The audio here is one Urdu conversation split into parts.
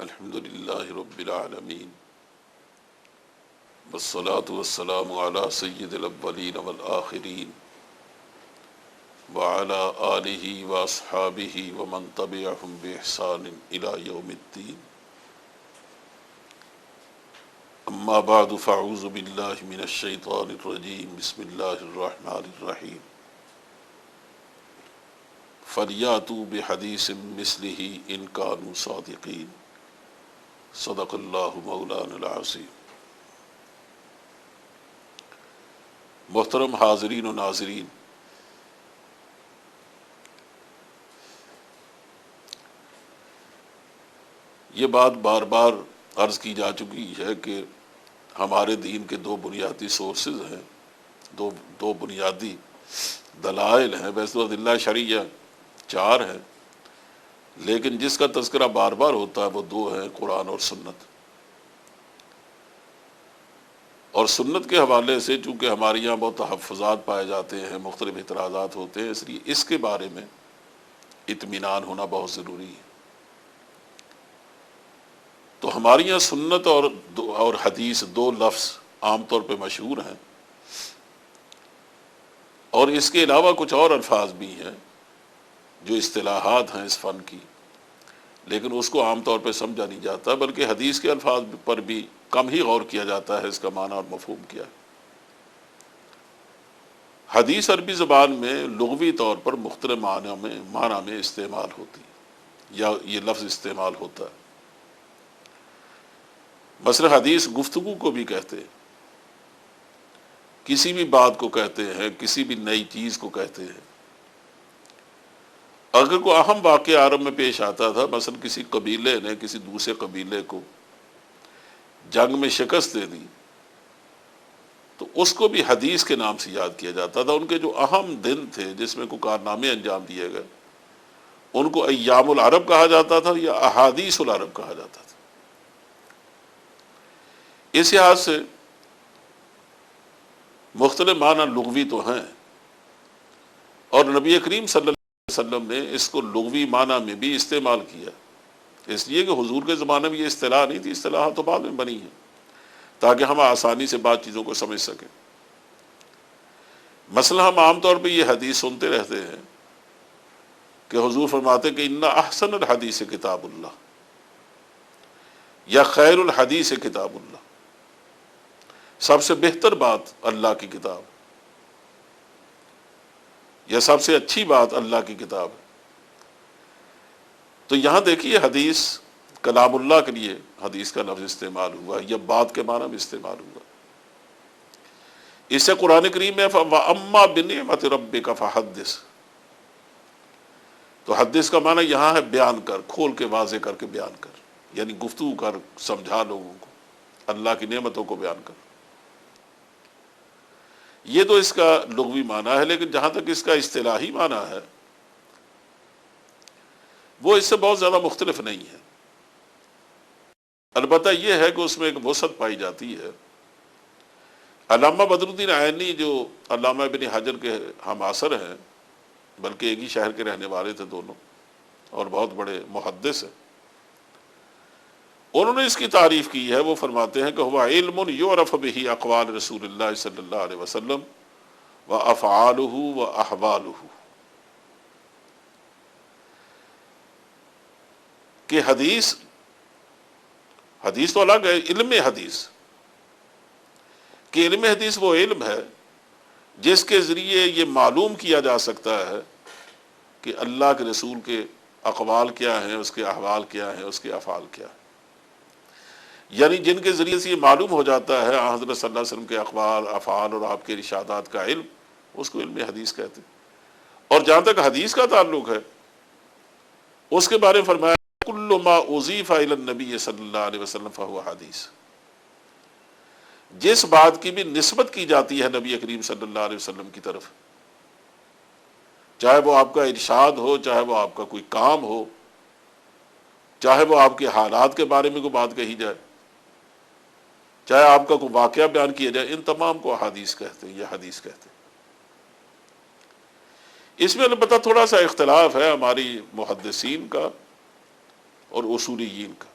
الحمد للہ رب العالمین والصلاة والسلام علی سید الاولین والآخرین وعلی آلہ واصحابہ ومن تبعہم بإحسان الی یوم الدین اما بعد فاعوذ باللہ من الشیطان الرجیم بسم اللہ الرحمن الرحیم فَلْيَأْتُوا بِحَدِيثٍ مِثْلِهِ إِنْ كَانُوا صَادِقِينَ صدق اللہ مولانا العظیم۔ محترم حاضرین و ناظرین، یہ بات بار بار عرض کی جا چکی ہے کہ ہمارے دین کے دو بنیادی سورسز ہیں، دو بنیادی دلائل ہیں۔ ویسے تو ادلہ شرعیہ چار ہیں، لیکن جس کا تذکرہ بار بار ہوتا ہے وہ دو ہیں، قرآن اور سنت۔ اور سنت کے حوالے سے چونکہ ہمارے یہاں بہت تحفظات پائے جاتے ہیں، مختلف اعتراضات ہوتے ہیں، اس لیے اس کے بارے میں اطمینان ہونا بہت ضروری ہے۔ تو ہمارے یہاں سنت اور حدیث دو لفظ عام طور پہ مشہور ہیں، اور اس کے علاوہ کچھ اور الفاظ بھی ہیں جو اصطلاحات ہیں اس فن کی، لیکن اس کو عام طور پہ سمجھا نہیں جاتا، بلکہ حدیث کے الفاظ پر بھی کم ہی غور کیا جاتا ہے اس کا معنی اور مفہوم کیا ہے۔ حدیث عربی زبان میں لغوی طور پر مختلف معنی میں استعمال ہوتی ہے یا یہ لفظ استعمال ہوتا ہے۔ مثلا حدیث گفتگو کو بھی کہتے ہیں، کسی بھی بات کو کہتے ہیں، کسی بھی نئی چیز کو کہتے ہیں۔ اگر کوئی اہم واقعہ عرب میں پیش آتا تھا، مثلا کسی قبیلے نے کسی دوسرے قبیلے کو جنگ میں شکست دے دی، تو اس کو بھی حدیث کے نام سے یاد کیا جاتا تھا۔ ان کے جو اہم دن تھے جس میں کوئی کارنامے انجام دیے گئے، ان کو ایام العرب کہا جاتا تھا یا احادیث العرب کہا جاتا تھا۔ اس لحاظ سے مختلف معنی لغوی تو ہیں، اور نبی کریم صلی اللہ علیہ وسلم نے اس کو لغوی معنی میں بھی استعمال کیا، اس لیے کہ حضور کے زمانے میں یہ اصطلاح نہیں تھی، اصطلاح تو بعد میں بنی ہے تاکہ ہم آسانی سے بات چیزوں کو سمجھ سکیں۔ مثلا ہم عام طور پہ یہ حدیث سنتے رہتے ہیں کہ حضور فرماتے کہ ان احسن الحدیث کتاب اللہ، یا خیر الحدیث کتاب اللہ، سب سے بہتر بات اللہ کی کتاب، یا سب سے اچھی بات اللہ کی کتاب ہے۔ تو یہاں دیکھیے حدیث کلام اللہ کے لیے حدیث کا لفظ استعمال ہوا، یا بات کے معنی میں استعمال ہوا۔ اس سے قرآن کریم میں وَأَمَّا بِنِعْمَةِ رَبِّكَ فَحَدِّثْ، تو حدیث کا معنی یہاں ہے بیان کر، کھول کے واضح کر کے بیان کر، یعنی گفتگو کر، سمجھا لوگوں کو، اللہ کی نعمتوں کو بیان کر۔ یہ تو اس کا لغوی معنی ہے، لیکن جہاں تک اس کا اصطلاحی معنی ہے وہ اس سے بہت زیادہ مختلف نہیں ہے۔ البتہ یہ ہے کہ اس میں ایک وسعت پائی جاتی ہے۔ علامہ بدر الدین عینی جو علامہ ابن حجر کے ہم عصر ہیں، بلکہ ایک ہی شہر کے رہنے والے تھے دونوں، اور بہت بڑے محدث ہیں، انہوں نے اس کی تعریف کی ہے۔ وہ فرماتے ہیں کہ ہوا علم یعرف بہ اقوال رسول اللہ صلی اللہ علیہ وسلم و افعالہ و احوالہ، کہ حدیث تو الگ ہے، علم حدیث کہ علم حدیث وہ علم ہے جس کے ذریعے یہ معلوم کیا جا سکتا ہے کہ اللہ کے رسول کے اقوال کیا ہیں، اس کے احوال کیا ہیں، اس کے افعال کیا ہیں، یعنی جن کے ذریعے سے یہ معلوم ہو جاتا ہے حضرت صلی اللہ علیہ وسلم کے اقوال، افعال اور آپ کے ارشادات کا علم، اس کو علم حدیث کہتے ہیں۔ اور جہاں تک حدیث کا تعلق ہے، اس کے بارے میں فرمایا کل ما اضیف الی النبی صلی اللہ علیہ وسلم فہو حدیث، جس بات کی بھی نسبت کی جاتی ہے نبی کریم صلی اللہ علیہ وسلم کی طرف، چاہے وہ آپ کا ارشاد ہو، چاہے وہ آپ کا کوئی کام ہو، چاہے وہ آپ کے حالات کے بارے میں کوئی بات کہی جائے، چاہے آپ کا کوئی واقعہ بیان کیا جائے، ان تمام کو احادیث کہتے ہیں یا حدیث کہتے ہیں۔ اس میں البتہ تھوڑا سا اختلاف ہے ہماری محدثین کا اور اصولیین کا۔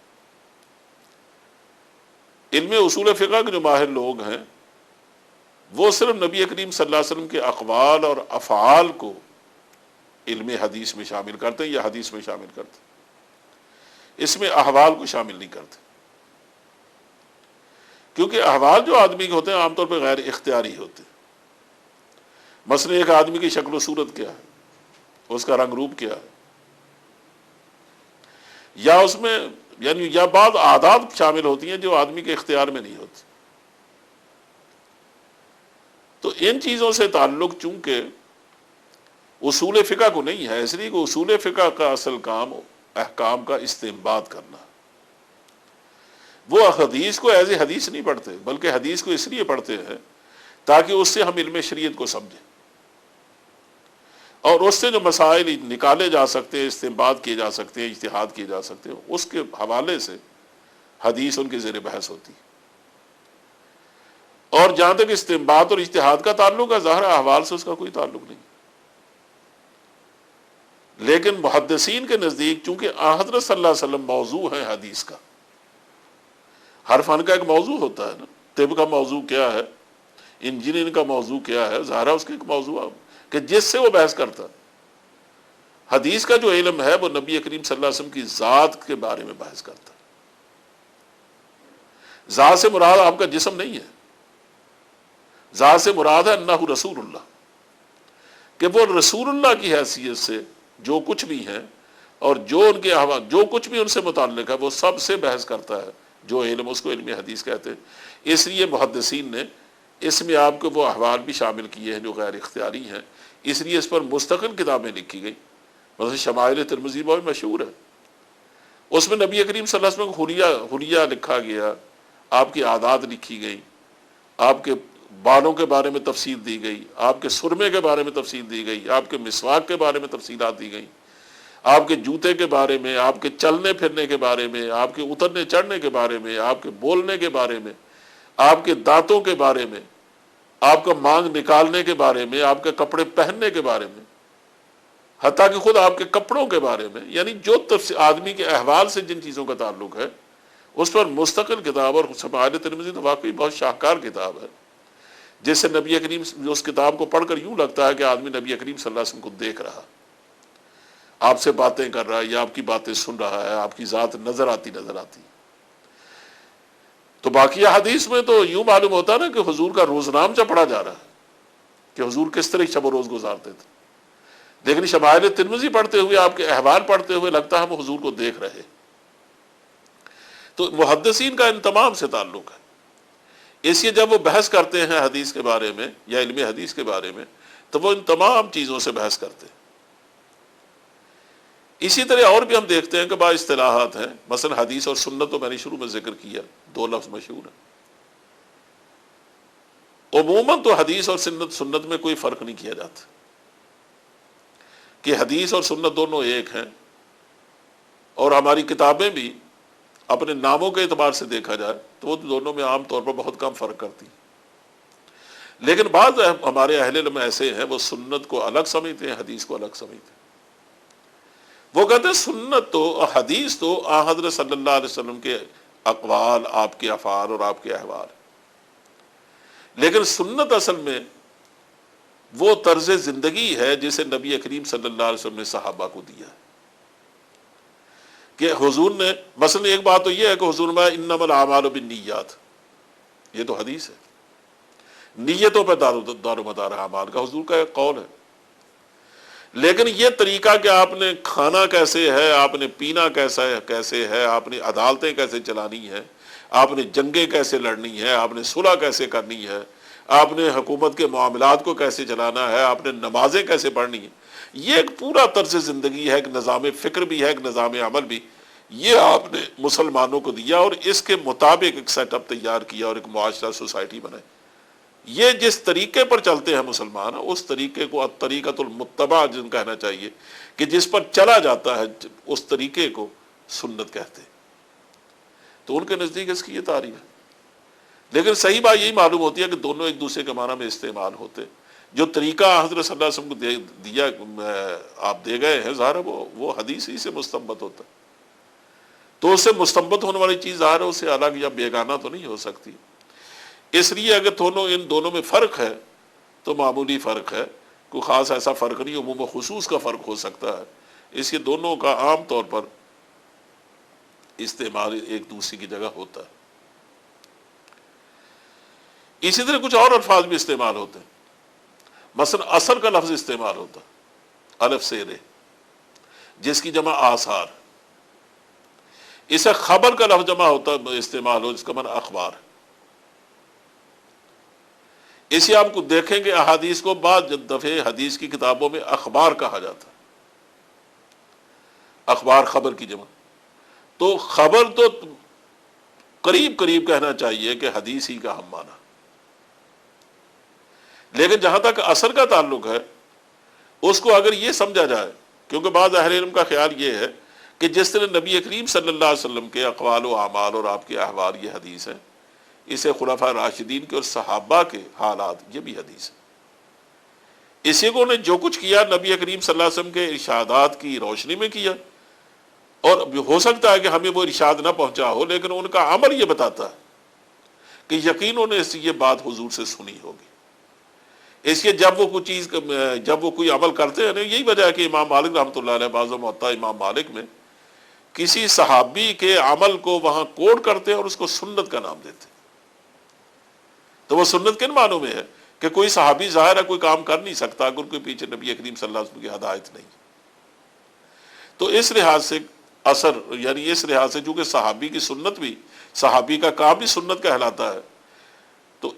علم اصول فقہ کے جو ماہر لوگ ہیں وہ صرف نبی کریم صلی اللہ علیہ وسلم کے اقوال اور افعال کو علم حدیث میں شامل کرتے ہیں یا حدیث میں شامل کرتے ہیں، اس میں احوال کو شامل نہیں کرتے، کیونکہ احوال جو آدمی کے ہوتے ہیں عام طور پہ غیر اختیاری ہوتے ہیں۔ مثلا ایک آدمی کی شکل و صورت کیا ہے، اس کا رنگ روپ کیا ہے، یا اس میں یعنی یا بعض عادات شامل ہوتی ہیں جو آدمی کے اختیار میں نہیں ہوتی۔ تو ان چیزوں سے تعلق چونکہ اصول فقہ کو نہیں ہے، اس لیے کہ اصول فقہ کا اصل کام احکام کا استنباط کرنا۔ وہ حدیث کو ایز اے حدیث نہیں پڑھتے، بلکہ حدیث کو اس لیے پڑھتے ہیں تاکہ اس سے ہم علم شریعت کو سمجھیں، اور اس سے جو مسائل نکالے جا سکتے ہیں، استنباط کیے جا سکتے ہیں، اجتہاد کیے جا سکتے ہیں، اس کے حوالے سے حدیث ان کے زیر بحث ہوتی ہے۔ اور جہاں تک استنباط اور اجتہاد کا تعلق ہے، ظاہر احوال سے اس کا کوئی تعلق نہیں، لیکن محدثین کے نزدیک چونکہ حضرت صلی اللہ علیہ وسلم موضوع ہے حدیث کا، ہر فن کا ایک موضوع ہوتا ہے نا، طب کا موضوع کیا ہے، انجینئرنگ کا موضوع کیا ہے، ظاہر اس کا ایک موضوع ہے کہ جس سے وہ بحث کرتا ہے۔ حدیث کا جو علم ہے وہ نبی کریم صلی اللہ علیہ وسلم کی ذات کے بارے میں بحث کرتا ہے۔ ذات سے مراد آپ کا جسم نہیں ہے، ذات سے مراد ہے انہ رسول اللہ، کہ وہ رسول اللہ کی حیثیت سے جو کچھ بھی ہیں اور جو ان کے جو کچھ بھی ان سے متعلق ہے وہ سب سے بحث کرتا ہے، جو علم اس کو علم حدیث کہتے ہیں۔ اس لیے محدثین نے اس میں آپ کو وہ احوال بھی شامل کیے ہیں جو غیر اختیاری ہیں، اس لیے اس پر مستقل کتابیں لکھی گئی۔ مثلا شمائل ترمذی بہت مشہور ہے، اس میں نبی کریم صلی اللہ علیہ وسلم کو حلیہ لکھا گیا، آپ کی عادات لکھی گئی، آپ کے بالوں کے بارے میں تفصیل دی گئی، آپ کے سرمے کے بارے میں تفصیل دی گئی، آپ کے مسواک کے بارے میں تفصیلات دی گئی، آپ کے جوتے کے بارے میں، آپ کے چلنے پھرنے کے بارے میں، آپ کے اترنے چڑھنے کے بارے میں، آپ کے بولنے کے بارے میں، آپ کے دانتوں کے بارے میں، آپ کا مانگ نکالنے کے بارے میں، آپ کے کپڑے پہننے کے بارے میں، حتیٰ کہ خود آپ کے کپڑوں کے بارے میں، یعنی جو آدمی کے احوال سے جن چیزوں کا تعلق ہے اس پر مستقل کتاب۔ اور شمائل ترمذی تو واقعی بہت شاہکار کتاب ہے، جس سے نبی کریم، اس کتاب کو پڑھ کر یوں لگتا ہے کہ آدمی نبی کریم صلی اللہ علیہ وسلم کو دیکھ رہا، آپ سے باتیں کر رہا ہے یا آپ کی باتیں سن رہا ہے، آپ کی ذات نظر آتی۔ تو باقی حدیث میں تو یوں معلوم ہوتا ہے نا کہ حضور کا روزنامچہ پڑھا جا رہا ہے کہ حضور کس طرح شب و روز گزارتے تھے، لیکن شمائل ترمذی پڑھتے ہوئے، آپ کے احوال پڑھتے ہوئے لگتا ہے ہم حضور کو دیکھ رہے۔ تو محدثین کا ان تمام سے تعلق ہے، اس لیے جب وہ بحث کرتے ہیں حدیث کے بارے میں یا علم حدیث کے بارے میں تو وہ ان تمام چیزوں سے بحث کرتے ہیں۔ اسی طرح اور بھی ہم دیکھتے ہیں کہ بعض اصطلاحات ہیں، مثلا حدیث اور سنت تو میں نے شروع میں ذکر کیا، دو لفظ مشہور ہیں۔ عموماً تو حدیث اور سنت میں کوئی فرق نہیں کیا جاتا کہ حدیث اور سنت دونوں ایک ہیں، اور ہماری کتابیں بھی اپنے ناموں کے اعتبار سے دیکھا جائے تو وہ دونوں میں عام طور پر بہت کم فرق کرتی ہیں، لیکن بعض ہمارے اہل علم ایسے ہیں وہ سنت کو الگ سمجھتے ہیں، حدیث کو الگ سمجھتے ہیں۔ وہ کہتے ہیں سنت تو حدیث تو حضرت صلی اللہ علیہ وسلم کے اقوال، آپ کے افعال اور آپ کے احوال، لیکن سنت اصل میں وہ طرز زندگی ہے جسے نبی کریم صلی اللہ علیہ وسلم نے صحابہ کو دیا ہے، کہ حضور نے مثلا ایک بات تو یہ ہے کہ حضور نے انما الاعمال بالنیات، یہ تو حدیث ہے، نیتوں پہ دار و مدار اعمال کا حضور کا ایک قول ہے، لیکن یہ طریقہ کہ آپ نے کھانا کیسے ہے، آپ نے پینا کیسے ہے، آپ نے عدالتیں کیسے چلانی ہے، آپ نے جنگیں کیسے لڑنی ہے، آپ نے صلح کیسے کرنی ہے، آپ نے حکومت کے معاملات کو کیسے چلانا ہے، آپ نے نمازیں کیسے پڑھنی ہیں، یہ ایک پورا طرز زندگی ہے، ایک نظام فکر بھی ہے، ایک نظام عمل بھی، یہ آپ نے مسلمانوں کو دیا اور اس کے مطابق ایک سیٹ اپ تیار کیا اور ایک معاشرہ، سوسائٹی بنائی۔ یہ جس طریقے پر چلتے ہیں مسلمان، اس طریقے کو الطریقۃ المتبع جن کہنا چاہیے، کہ جس پر چلا جاتا ہے اس طریقے کو سنت کہتے ہیں۔ تو ان کے نزدیک اس کی یہ تعریف ہے، لیکن صحیح بات یہی معلوم ہوتی ہے کہ دونوں ایک دوسرے کے معنی میں استعمال ہوتے۔ جو طریقہ حضرت صلی اللہ علیہ وسلم کو دیا آپ دے گئے ہیں، ظاہر وہ حدیث ہی سے مستنبط ہوتا ہے۔ تو اس سے مستنبط ہونے والی چیز ظاہر ہے اس سے الگ یا بیگانہ تو نہیں ہو سکتی. اس لیے اگر ان دونوں میں فرق ہے تو معمولی فرق ہے، کوئی خاص ایسا فرق نہیں، عموم و خصوص کا فرق ہو سکتا ہے. اس کے دونوں کا عام طور پر استعمال ایک دوسرے کی جگہ ہوتا ہے. اسی طرح کچھ اور الفاظ بھی استعمال ہوتے ہیں. مثلا اثر کا لفظ استعمال ہوتا ہے، الف سے رے، جس کی جمع آثار. اسے خبر کا لفظ جمع ہوتا استعمال ہو، جس کا معنی اخبار. اسی آپ کو دیکھیں گے احادیث کو بعض دفعے حدیث کی کتابوں میں اخبار کہا جاتا ہے، اخبار خبر کی جمع. تو خبر تو قریب قریب کہنا چاہیے کہ حدیث ہی کا ہم معنی. لیکن جہاں تک اثر کا تعلق ہے اس کو اگر یہ سمجھا جائے، کیونکہ بعض اہل علم کا خیال یہ ہے کہ جس طرح نبی کریم صلی اللہ علیہ وسلم کے اقوال و اعمال اور آپ کے احوال یہ حدیث ہے، اسے خلفاء راشدین کے اور صحابہ کے حالات یہ بھی حدیث ہے. اسی کو نے جو کچھ کیا نبی کریم صلی اللہ علیہ وسلم کے ارشادات کی روشنی میں کیا، اور ہو سکتا ہے کہ ہمیں وہ ارشاد نہ پہنچا ہو لیکن ان کا عمل یہ بتاتا ہے کہ یقینوں نے یہ بات حضور سے سنی ہوگی. اس کے جب وہ کوئی عمل کرتے ہیں، یہی وجہ ہے کہ امام مالک رحمۃ اللہ علیہ بعض موطا امام مالک میں کسی صحابی کے عمل کو وہاں کوٹ کرتے ہیں اور اس کو سنت کا نام دیتے ہیں. تو وہ سنت کن معنوں میں ہے کہ کوئی صحابی ظاہر ہے کوئی کام کر نہیں سکتا اگر کوئی پیچھے نبی کریم صلی اللہ علیہ وسلم کی ہدایت نہیں. تو اس لحاظ سے اثر، یعنی اس لحاظ سے چونکہ صحابی کی سنت بھی، صحابی کا کام بھی سنت کہلاتا ہے، تو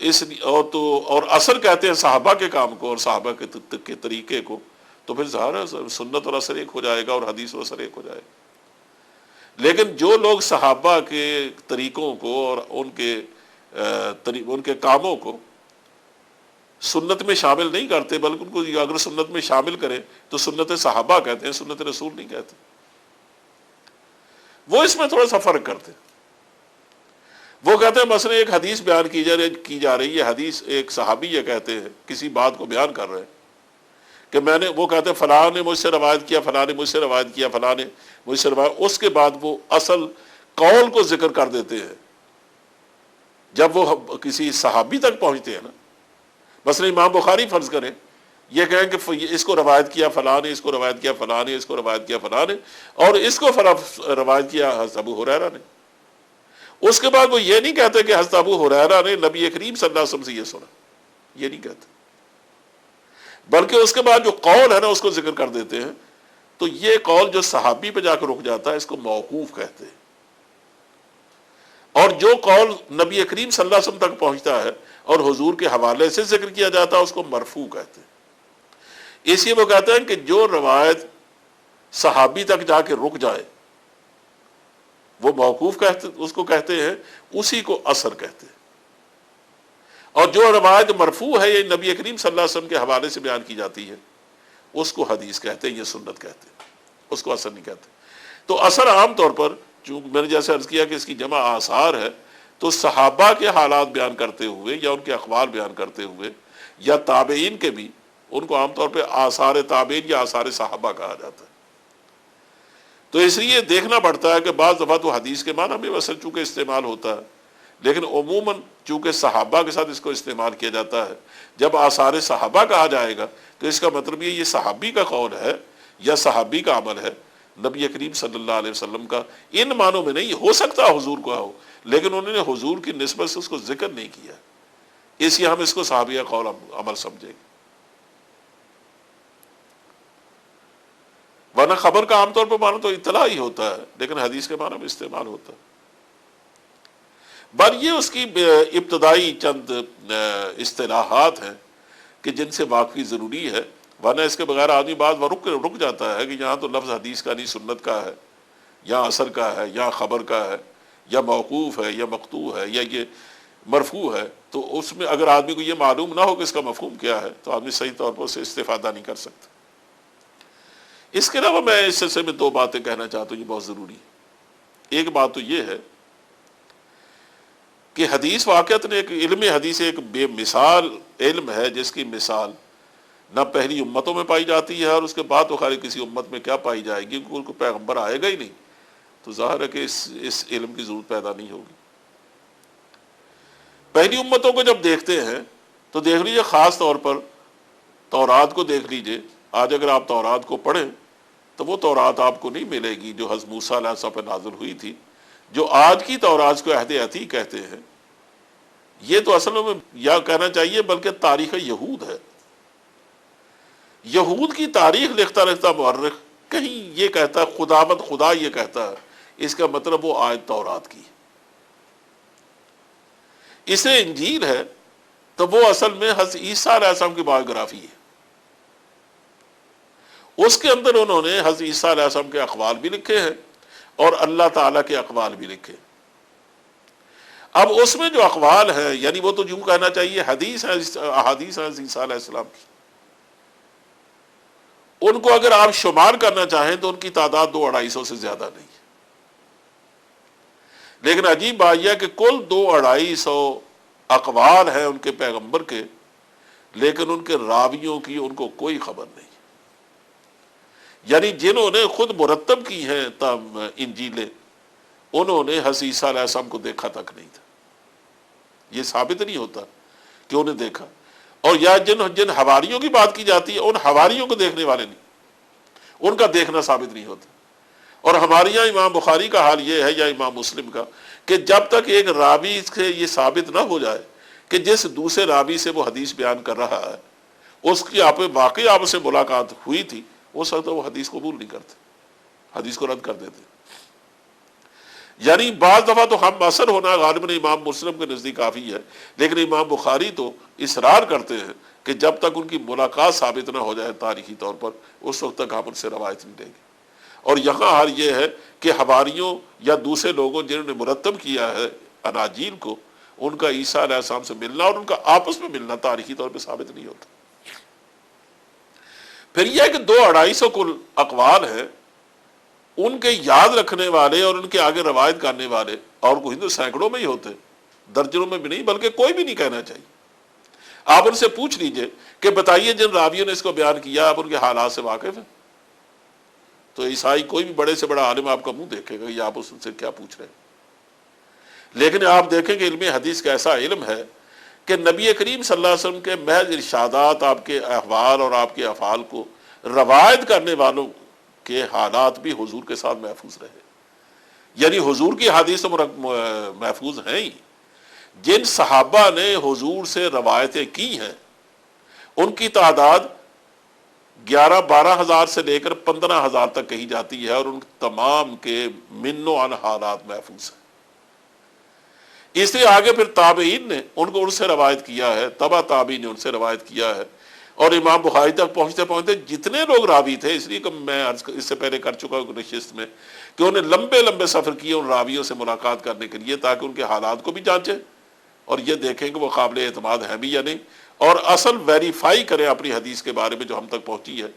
اور اثر کہتے ہیں صحابہ کے کام کو اور صحابہ کے طریقے کو، تو پھر ظاہر ہے سنت اور اثر ایک ہو جائے گا اور حدیث اور اثر ایک ہو جائے گا. لیکن جو لوگ صحابہ کے طریقوں کو اور ان کے کاموں کو سنت میں شامل نہیں کرتے، بلکہ ان کو اگر سنت میں شامل کریں تو سنت صحابہ کہتے ہیں، سنت رسول نہیں کہتے. وہ اس میں تھوڑا سا فرق کرتے ہیں. وہ کہتے ہیں مثلا ایک حدیث بیان کی جا رہی ہے، حدیث ایک صحابی یہ کہتے ہیں کسی بات کو بیان کر رہے ہیں کہ وہ کہتے ہیں فلاں نے مجھ سے روایت کیا، فلاں نے مجھ سے روایت کیا، فلاں نے مجھ سے روایت. اس کے بعد وہ اصل قول کو ذکر کر دیتے ہیں. جب وہ کسی صحابی تک پہنچتے ہیں نا، مثلا امام بخاری فرض کریں یہ کہیں کہ اس کو روایت کیا فلاں نے، اس کو روایت کیا فلاں نے، اس کو روایت کیا فلاں نے، اور اس کو روایت کیا حضرت ابو ہریرہ نے. اس کے بعد وہ یہ نہیں کہتے کہ حضرت ابو ہریرہ نے نبی کریم صلی اللہ علیہ وسلم سے یہ سنا، یہ نہیں کہتے، بلکہ اس کے بعد جو قول ہے نا اس کو ذکر کر دیتے ہیں. تو یہ قول جو صحابی پہ جا کے رک جاتا ہے اس کو موقوف کہتے ہیں، اور جو قول نبی کریم صلی اللہ علیہ وسلم تک پہنچتا ہے اور حضور کے حوالے سے ذکر کیا جاتا ہے اس کو مرفوع کہتے ہیں. اس لیے وہ کہتے ہیں کہ جو روایت صحابی تک جا کے رک جائے وہ موقوف اس کو کہتے ہیں، اسی کو اثر کہتے ہیں. اور جو روایت مرفوع ہے یہ نبی کریم صلی اللہ علیہ وسلم کے حوالے سے بیان کی جاتی ہے اس کو حدیث کہتے ہیں، یہ سنت کہتے ہیں، اس کو اثر نہیں کہتے. تو اثر عام طور پر چونکہ میں نے جیسے عرض کیا کہ اس کی جمع آثار ہے، تو صحابہ کے حالات بیان کرتے ہوئے یا ان کے اخبار بیان کرتے ہوئے یا تابعین کے بھی، ان کو عام طور پہ آثار تابعین یا آثار صحابہ کہا جاتا ہے. تو اس لیے دیکھنا پڑتا ہے کہ بعض دفعہ تو حدیث کے معنی میں ویسے چونکہ استعمال ہوتا ہے، لیکن عموماً چونکہ صحابہ کے ساتھ اس کو استعمال کیا جاتا ہے. جب آثار صحابہ کہا جائے گا تو اس کا مطلب یہ صحابی کا قول ہے یا صحابی کا عمل ہے، نبی کریم صلی اللہ علیہ وسلم کا ان معنوں میں نہیں. ہو سکتا حضور کو ہو لیکن انہوں نے حضور کی نسبت سے اس کو ذکر نہیں کیا، اس لیے ہم اس کو صحابی کا قول عمل سمجھیں گے. ورنہ خبر کا عام طور پر معنی تو اطلاع ہی ہوتا ہے، لیکن حدیث کے معنی میں استعمال ہوتا ہے. بر یہ اس کی ابتدائی چند اصطلاحات ہیں کہ جن سے واقفی ضروری ہے، ورنہ اس کے بغیر آدمی بعض رک جاتا ہے کہ یہاں تو لفظ حدیث کا نہیں سنت کا ہے، یا اثر کا ہے، یا خبر کا ہے، یا موقوف ہے، یا مقطوع ہے، یا یہ مرفوع ہے. تو اس میں اگر آدمی کو یہ معلوم نہ ہو کہ اس کا مفہوم کیا ہے تو آدمی صحیح طور پر اسے استفادہ نہیں کر سکتا. اس کے علاوہ میں اس سلسلے میں دو باتیں کہنا چاہتا ہوں، یہ بہت ضروری ہے. ایک بات تو یہ ہے کہ حدیث واقعات نے ایک علم حدیث ایک بے مثال علم ہے جس کی مثال نہ پہلی امتوں میں پائی جاتی ہے اور اس کے بعد تو خالی کسی امت میں کیا پائی جائے گی، کوئی پیغمبر آئے گا ہی نہیں. تو ظاہر ہے کہ اس علم کی ضرورت پیدا نہیں ہوگی۔ پہلی امتوں کو جب دیکھتے ہیں تو دیکھ لیجئے، خاص طور پر تورات کو دیکھ لیجئے۔ آج اگر آپ تورات کو پڑھیں تو وہ تورات آپ کو نہیں ملے گی جو حضرت موسیٰ علیہ السلام پر نازل ہوئی تھی۔ جو آج کی تورات کو عہد عتیق کہتے ہیں، یہ تو اصل میں یا کہنا چاہیے بلکہ تاریخ یہود ہے۔ یہود کی تاریخ لکھتا لکھتا مورخ کہیں یہ کہتا ہے، خداوند خدا یہ کہتا ہے، اس کا مطلب وہ آیت تورات کی ہے۔ اسے انجیل ہے تو وہ اصل میں حضرت عیسیٰ علیہ السلام کی بایوگرافی ہے۔ اس کے اندر انہوں نے حضرت عیسیٰ علیہ السلام کے اقوال بھی لکھے ہیں اور اللہ تعالیٰ کے اقوال بھی لکھے۔ اب اس میں جو اقوال ہیں، یعنی وہ تو یوں کہنا چاہیے حدیث ہیں، احادیث ہیں حضرت عیسیٰ علیہ السلام کی، ان کو اگر آپ شمار کرنا چاہیں تو ان کی تعداد 200-250 سے زیادہ نہیں ہے۔ لیکن عجیب بات یہ ہے کہ کل 200-250 اقوال ہیں ان کے پیغمبر کے، لیکن ان کے راویوں کی ان کو کوئی خبر نہیں۔ یعنی جنہوں نے خود مرتب کی ہیں انجیلیں، انہوں نے حضرت عیسیٰ علیہ السلام کو دیکھا تک نہیں تھا۔ یہ ثابت نہیں ہوتا کہ انہیں دیکھا۔ اور یا جن حواریوں کی بات کی جاتی ہے، ان حواریوں کو دیکھنے والے نہیں، ان کا دیکھنا ثابت نہیں ہوتا۔ اور ہمارے یہاں امام بخاری کا حال یہ ہے یا امام مسلم کا کہ جب تک ایک راوی سے یہ ثابت نہ ہو جائے کہ جس دوسرے راوی سے وہ حدیث بیان کر رہا ہے اس کی واقعی آپ سے ملاقات ہوئی تھی، اس وقت وہ حدیث قبول نہیں کرتے، حدیث کو رد کر دیتے۔ یعنی بعض دفعہ تو ہم اثر ہونا غالباً امام مسلم کے نزدیک کافی ہے، لیکن امام بخاری تو اصرار کرتے ہیں کہ جب تک ان کی ملاقات ثابت نہ ہو جائے تاریخی طور پر، اس وقت تک ہم ان سے روایت نہیں لیں گے۔ اور یہاں حال یہ ہے کہ حواریوں یا دوسرے لوگوں جنہوں نے مرتب کیا ہے اناجیل کو، ان کا عیسیٰ علیہ السلام سے ملنا اور ان کا آپس میں ملنا تاریخی طور پہ ثابت نہیں ہوتا۔ پھر یہ ہے کہ 200-250 کل اقوال ہیں، ان کے یاد رکھنے والے اور ان کے آگے روایت کرنے والے اور کوئی تو سینکڑوں میں ہی ہوتے، درجنوں میں بھی نہیں، بلکہ کوئی بھی نہیں کہنا چاہیے۔ آپ ان سے پوچھ لیجئے کہ بتائیے جن راویوں نے اس کو بیان کیا آپ ان کے حالات سے واقف ہیں؟ تو عیسائی کوئی بھی بڑے سے بڑا عالم آپ کا منہ دیکھے گا، یہ آپ اس سے کیا پوچھ رہے ہیں۔ لیکن آپ دیکھیں کہ علم حدیث کا ایسا علم ہے کہ نبی کریم صلی اللہ علیہ وسلم کے محض ارشادات، آپ کے احوال اور آپ کے افعال کو روایت کرنے والوں کے حالات بھی حضور کے ساتھ محفوظ رہے۔ یعنی حضور کی حدیث تو محفوظ ہیں ہی، جن صحابہ نے حضور سے روایتیں کی ہیں ان کی تعداد 11-12 ہزار سے لے کر 15 ہزار تک کہی جاتی ہے، اور ان تمام کے من و عن حالات محفوظ ہیں۔ اس لیے آگے پھر تابعین نے ان کو ان سے روایت کیا ہے، تبع تابعین نے ان سے روایت کیا ہے، اور امام بخاری تک پہنچتے پہنچتے جتنے لوگ راوی تھے، اس لیے کہ میں اس سے پہلے کر چکا ہوں نشست میں کہ انہیں لمبے لمبے سفر کیے ان راویوں سے ملاقات کرنے کے لیے، تاکہ ان کے حالات کو بھی جانچیں اور یہ دیکھیں کہ وہ قابل اعتماد ہیں بھی یا نہیں، اور اصل ویریفائی کریں اپنی حدیث کے بارے میں جو ہم تک پہنچی ہے۔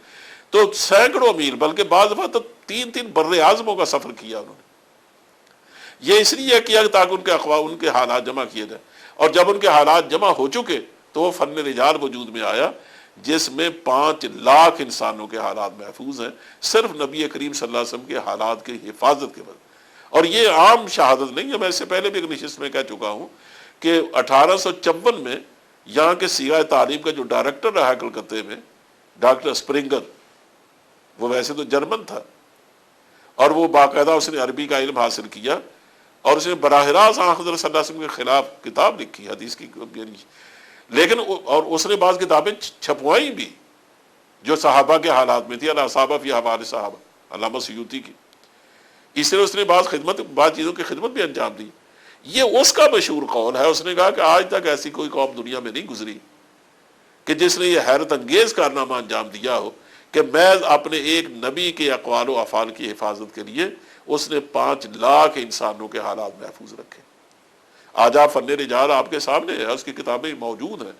تو سینکڑوں میل، بلکہ بعض دفعہ تو 3 بر اعظموں کا سفر کیا انہوں نے۔ یہ اس لیے کیا تاکہ ان کے ان کے حالات جمع کیے جائیں، اور جب ان کے حالات جمع ہو چکے تو وہ فن رجال وجود میں آیا، جس میں 5 لاکھ انسانوں کے حالات محفوظ ہیں، صرف نبی کریم صلی اللہ علیہ وسلم کے حالات کی حفاظت کے وجہ۔ اور یہ عام شہادت نہیں ہے، میں اس سے پہلے بھی ایک نشست میں کہہ چکا ہوں کہ 1854 میں یہاں کے سیاہ تعلیم کا جو ڈائریکٹر رہا کلکتے میں، ڈاکٹر اسپرنگر، وہ ویسے تو جرمن تھا، اور وہ باقاعدہ اس نے عربی کا علم حاصل کیا، اور اس نے براہ راست حضرت صلی اللہ علیہ وسلم کے خلاف کتاب لکھی حدیث کی، لیکن اور اس نے بعض کتابیں چھپوائی بھی جو صحابہ کے حالات میں تھی، صحابہ فی احوال صحابہ، علامہ سیوطی کی۔ اس لیے اس نے بعض چیزوں کی خدمت بھی انجام دی۔ یہ اس کا مشہور قول ہے، اس نے کہا کہ آج تک ایسی کوئی قوم دنیا میں نہیں گزری کہ جس نے یہ حیرت انگیز کارنامہ انجام دیا ہو کہ محض اپنے ایک نبی کے اقوال و افعال کی حفاظت کے لیے اس نے 5 لاکھ انسانوں کے حالات محفوظ رکھے۔ آج آپ فن رجال آپ کے سامنے ہے، اس کی کتابیں موجود ہیں،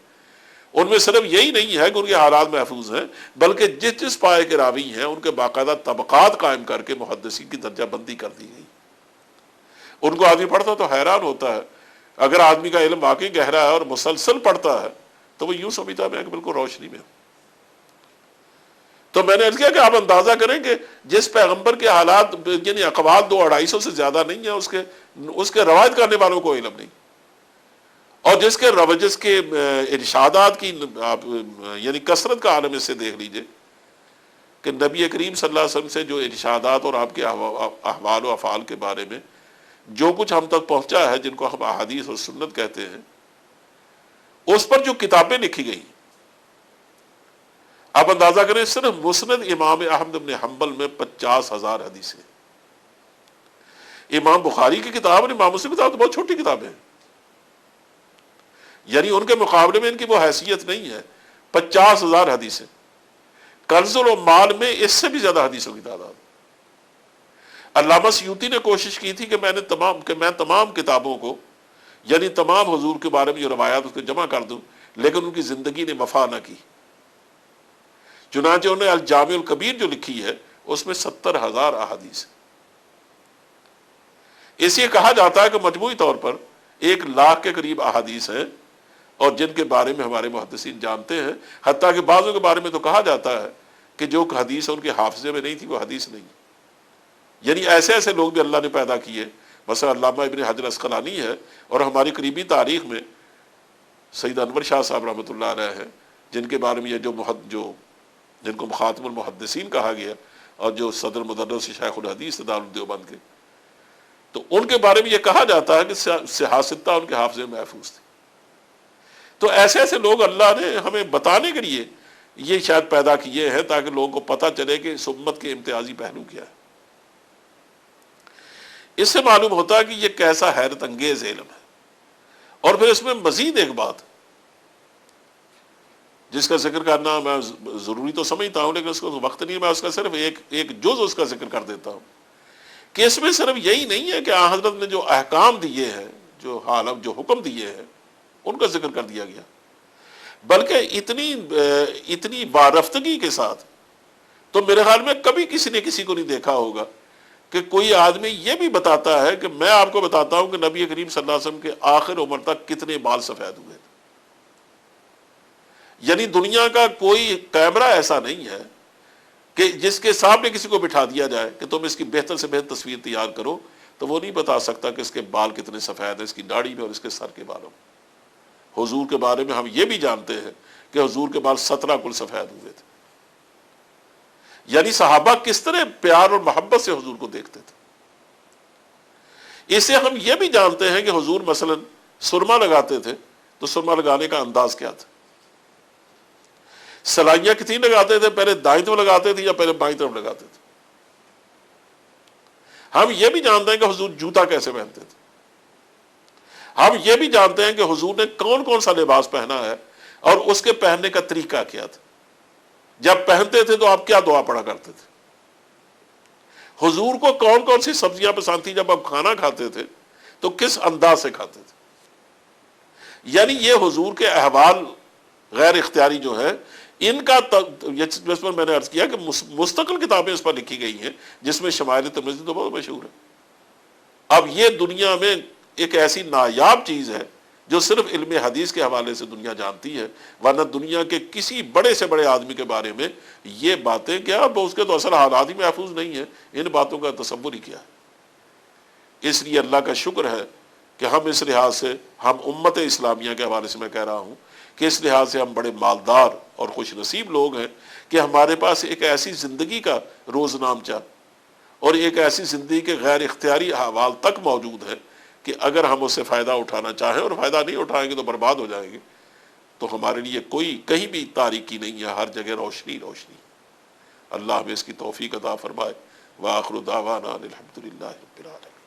ان میں صرف یہی نہیں ہے کہ ان کے حالات محفوظ ہیں، بلکہ جس پائے کے راوی ہیں ان کے باقاعدہ طبقات قائم کر کے محدثین کی درجہ بندی کر دی گئی۔ ان کو آدمی پڑھتا تو حیران ہوتا ہے، اگر آدمی کا علم واقعی گہرا ہے اور مسلسل پڑھتا ہے تو وہ یوں سمجھتا ہے میں بالکل روشنی میں ہوں۔ تو میں نے عرض کیا کہ آپ اندازہ کریں کہ جس پیغمبر کے حالات یعنی اقوال 200-250 سے زیادہ نہیں ہیں، اس کے روایت کرنے والوں کو علم نہیں، اور جس کے ارشادات کی آپ یعنی کثرت کا عالم اس سے دیکھ لیجئے کہ نبی کریم صلی اللہ علیہ وسلم سے جو ارشادات اور آپ کے احوال و افعال کے بارے میں جو کچھ ہم تک پہنچا ہے، جن کو ہم احادیث اور سنت کہتے ہیں، اس پر جو کتابیں لکھی گئی، آپ اندازہ کریں صرف مسند امام احمد بن حنبل میں 50,000 حدیثیں، امام بخاری کی کتاب اور امام مسلم کی کتاب تو بہت چھوٹی کتابیں ہیں، یعنی ان کے مقابلے میں ان کی وہ حیثیت نہیں ہے۔ 50,000 حدیثیں، کنز العمال میں اس سے بھی زیادہ حدیثوں کی تعداد۔ علامہ سیوطی نے کوشش کی تھی کہ میں تمام کتابوں کو یعنی تمام حضور کے بارے میں جو روایات اس کو جمع کر دوں، لیکن ان کی زندگی نے وفا نہ کی، چنانچہ انہوں نے الجامع الکبیر جو لکھی ہے اس میں 70,000 احادیث۔ اس لیے کہا جاتا ہے کہ مجموعی طور پر 1,00,000 کے قریب احادیث ہیں، اور جن کے بارے میں ہمارے محدثین جانتے ہیں، حتیٰ کہ بعضوں کے بارے میں تو کہا جاتا ہے کہ جو حدیث ان کے حافظے میں نہیں تھی وہ حدیث نہیں، یعنی ایسے ایسے لوگ بھی اللہ نے پیدا کیے۔ مثلا علامہ ابن حجر عسقلانی ہے، اور ہماری قریبی تاریخ میں سید انور شاہ صاحب رحمۃ اللہ علیہ ہیں، جن کے بارے میں یہ جن کو خاتم المحدثین کہا گیا، اور جو صدر مدرس شیخ الحدیث دارالدیوبند کے، تو ان کے بارے میں یہ کہا جاتا ہے کہ صحاح ان کے حافظے میں محفوظ تھی۔ تو ایسے ایسے لوگ اللہ نے ہمیں بتانے کے لیے یہ شاید پیدا کیے ہیں تاکہ لوگوں کو پتہ چلے کہ اس امت کے امتیازی پہلو کیا ہے۔ اس سے معلوم ہوتا ہے کہ یہ کیسا حیرت انگیز علم ہے۔ اور پھر اس میں مزید ایک بات جس کا ذکر کرنا میں ضروری تو سمجھتا ہوں، لیکن اس کو وقت نہیں ہے، میں اس کا صرف ایک جز اس کا ذکر کر دیتا ہوں کہ اس میں صرف یہی نہیں ہے کہ آن حضرت نے جو احکام دیے ہیں، جو حکم دیے ہیں، ان کا ذکر کر دیا گیا، بلکہ اتنی وارفتگی کے ساتھ تو میرے خیال میں کبھی کسی نے کسی کو نہیں دیکھا ہوگا کہ کوئی آدمی یہ بھی بتاتا ہے کہ میں آپ کو بتاتا ہوں کہ نبی کریم صلی اللہ علیہ وسلم کے آخر عمر تک کتنے بال سفید ہوئے تھے۔ یعنی دنیا کا کوئی کیمرہ ایسا نہیں ہے کہ جس کے سامنے کسی کو بٹھا دیا جائے کہ تم اس کی بہتر سے بہتر تصویر تیار کرو، تو وہ نہیں بتا سکتا کہ اس کے بال کتنے سفید ہیں، اس کی داڑھی میں اور اس کے سر کے بالوں میں۔ حضور کے بارے میں ہم یہ بھی جانتے ہیں کہ حضور کے بال 17 کل سفید ہوئے تھے۔ یعنی صحابہ کس طرح پیار اور محبت سے حضور کو دیکھتے تھے۔ اسے ہم یہ بھی جانتے ہیں کہ حضور مثلا سرما لگاتے تھے تو سرما لگانے کا انداز کیا تھا، سلائیاں کتنی لگاتے تھے، پہلے دائیں طرف لگاتے تھے یا پہلے بائیں طرف لگاتے تھے۔ ہم یہ بھی جانتے ہیں کہ حضور جوتا کیسے پہنتے تھے۔ ہم یہ بھی جانتے ہیں کہ حضور نے کون کون سا لباس پہنا ہے اور اس کے پہننے کا طریقہ کیا تھا۔ جب پہنتے تھے تو آپ کیا دعا پڑھا کرتے تھے، حضور کو کون کون سی سبزیاں پسند تھی، جب آپ کھانا کھاتے تھے تو کس انداز سے کھاتے تھے۔ یعنی یہ حضور کے احوال غیر اختیاری جو ہے، ان کا جس پر میں نے عرض کیا کہ مستقل کتابیں اس پر لکھی گئی ہیں، جس میں شمائل ترمذی تو بہت مشہور ہے۔ اب یہ دنیا میں ایک ایسی نایاب چیز ہے جو صرف علم حدیث کے حوالے سے دنیا جانتی ہے، ورنہ دنیا کے کسی بڑے سے بڑے آدمی کے بارے میں یہ باتیں کیا، اس کے تو اصل حالات ہی محفوظ نہیں ہیں، ان باتوں کا تصور ہی کیا ہے۔ اس لیے اللہ کا شکر ہے کہ ہم اس لحاظ سے، ہم امت اسلامیہ کے حوالے سے میں کہہ رہا ہوں کہ اس لحاظ سے ہم بڑے مالدار اور خوش نصیب لوگ ہیں کہ ہمارے پاس ایک ایسی زندگی کا روزنامچہ اور ایک ایسی زندگی کے غیر اختیاری احوال تک موجود ہے کہ اگر ہم اس سے فائدہ اٹھانا چاہیں، اور فائدہ نہیں اٹھائیں گے تو برباد ہو جائیں گے، تو ہمارے لیے کوئی کہیں بھی تاریکی نہیں ہے، ہر جگہ روشنی روشنی۔ اللہ ہمیں اس کی توفیق عطا فرمائے۔ وآخر دعوانا الحمد للہ رب العالمین۔